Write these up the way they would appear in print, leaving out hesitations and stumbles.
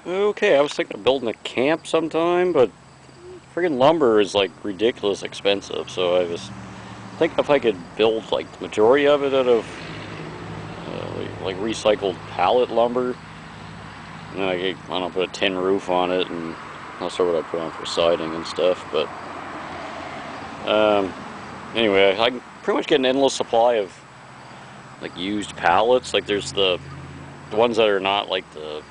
Okay, I was thinking of building a camp sometime, but friggin' lumber is like ridiculous expensive, so I was thinking if I could build like the majority of it out of like recycled pallet lumber, and then I don't know, put a tin roof on it, and also what I put on for siding and stuff, but anyway, I can pretty much get an endless supply of like used pallets. Like there's the ones that are not like the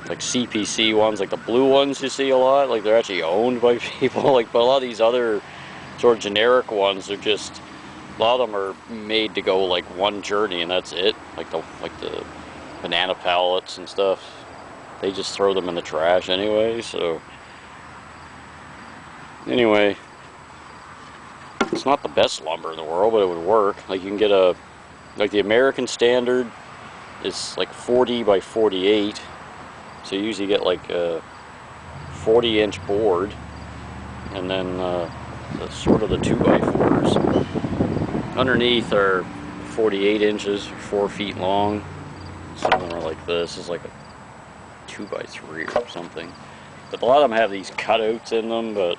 like CPC ones, like the blue ones you see a lot, like they're actually owned by people. Like, but a lot of these other sort of generic ones, they're just, a lot of them are made to go like one journey and that's it. Like the banana pallets and stuff, they just throw them in the trash anyway. So anyway, it's not the best lumber in the world, but it would work. Like you can get like the American standard is like 40 by 48. So you usually get like a 40-inch board, and then the sort of the 2x4s underneath are 48 inches, 4 feet long. Some of them are like this. Is like a 2x3 or something. But a lot of them have these cutouts in them, but it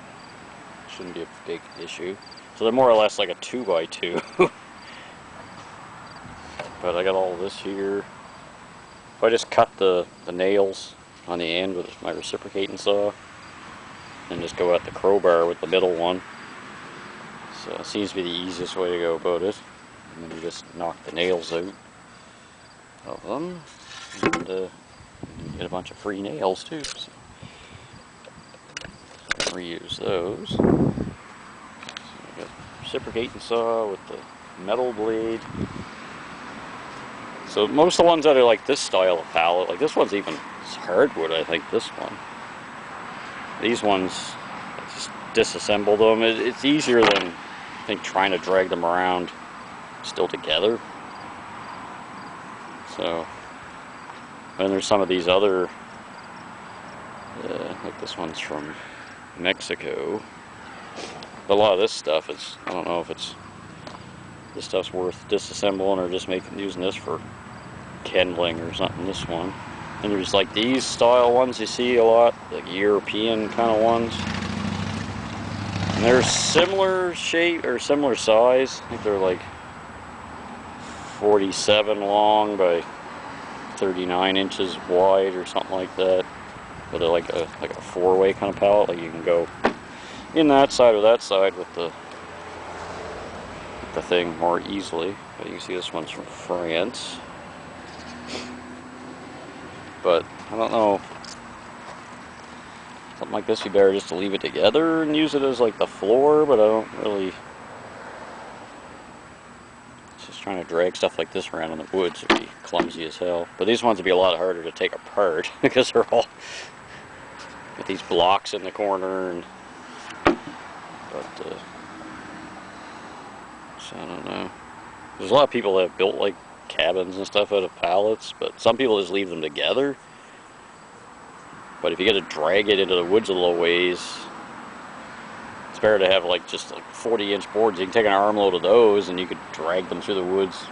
shouldn't be a big issue. So they're more or less like a 2x2. But I got all this here. If I just cut the nails on the end with my reciprocating saw, and just go at the crowbar with the middle one. So it seems to be the easiest way to go about it. And then you just knock the nails out of them, and you get a bunch of free nails too. So reuse those. So I got reciprocating saw with the metal blade. So most of the ones that are like this style of pallet, like this one's even hardwood, I think, this one. These ones, I just disassemble them. It's easier than, I think, trying to drag them around still together. So, and there's some of these other, like this one's from Mexico. But a lot of this stuff is, I don't know if this stuff's worth disassembling or just using this for kindling or something, this one. And there's like these style ones you see a lot, like European kind of ones. And they're similar shape or similar size. I think they're like 47 long by 39 inches wide or something like that. But they're like a four-way kind of pallet. Like you can go in that side or that side with the thing more easily. But you can see this one's from France. But I don't know, something like this, you better just to leave it together and use it as like the floor, but I don't really, just trying to drag stuff like this around in the woods would be clumsy as hell. But these ones would be a lot harder to take apart because they're all with these blocks in the corner, and but so I don't know. There's a lot of people that have built like cabins and stuff out of pallets, but some people just leave them together. But if you got to drag it into the woods a little ways, it's better to have like just like 40-inch boards. You can take an armload of those and you could drag them through the woods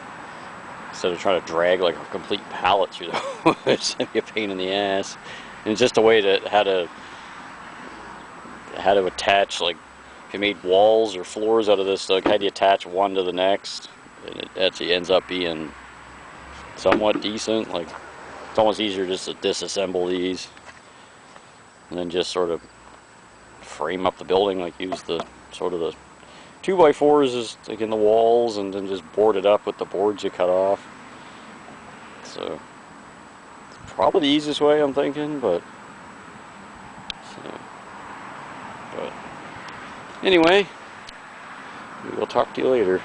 instead of trying to drag like a complete pallet through the woods. It'd be a pain in the ass. And it's just a way to how to attach, like if you made walls or floors out of this, like how do you attach one to the next? And it actually ends up being somewhat decent. Like it's almost easier just to disassemble these and then just sort of frame up the building, like use the sort of the 2x4s as like in the walls, and then just board it up with the boards you cut off. So probably the easiest way, I'm thinking, but anyway, we will talk to you later.